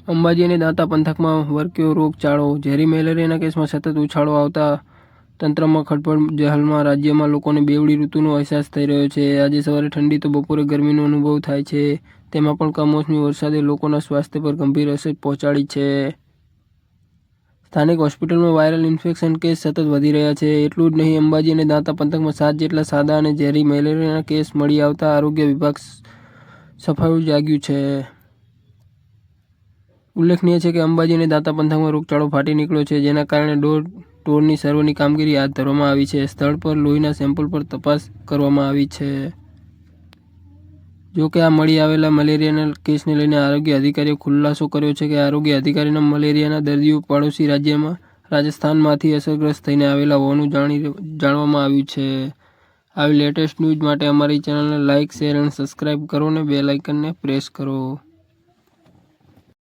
અંબાજી અને દાંતા પંથકમાં વર્ક્યો રોગચાળો. ઝેરી મેલેરિયાના કેસમાં સતત ઉછાળો આવતા તંત્રમાં ખડભડ. હાલમાં રાજ્યમાં લોકોને બેવડી ઋતુનો અહેસાસ થઈ રહ્યો છે. આજે સવારે ઠંડી તો બપોરે ગરમીનો અનુભવ થાય છે. તેમાં પણ કમોસમી વરસાદે લોકોના સ્વાસ્થ્ય પર ગંભીર અસર પહોંચાડી છે. સ્થાનિક હોસ્પિટલમાં વાયરલ ઇન્ફેક્શન કેસ સતત વધી રહ્યા છે. એટલું જ નહીં, અંબાજી અને દાંતા પંથકમાં 7 જેટલા સાદા અને ઝેરી મેલેરિયાના કેસ મળી આવતા આરોગ્ય વિભાગ સફાળું જાગ્યું છે. ઉલ્લેખનીય છે કે અંબાજી અને દાંતા પંથકમાં રોગચાળો ફાટી નીકળ્યો છે, જેના કારણે ડોર ટોરની સર્વેની કામગીરી હાથ ધરવામાં આવી છે. સ્થળ પર લોહીના સેમ્પલ પર તપાસ કરવામાં આવી છે. જો કે આ મળી આવેલા મલેરિયાના કેસને લઈને આરોગ્ય અધિકારીએ ખુલાસો કર્યો છે કે આરોગ્ય અધિકારીના મલેરિયાના દર્દીઓ પડોશી રાજ્યમાં રાજસ્થાનમાંથી અસરગ્રસ્ત થઈને આવેલા હોવાનું જાણવામાં આવ્યું છે. આવી લેટેસ્ટ ન્યૂઝ માટે અમારી ચેનલને લાઇક, શેર અને સબસ્ક્રાઇબ કરો અને બેલ આઇકનને પ્રેસ કરો.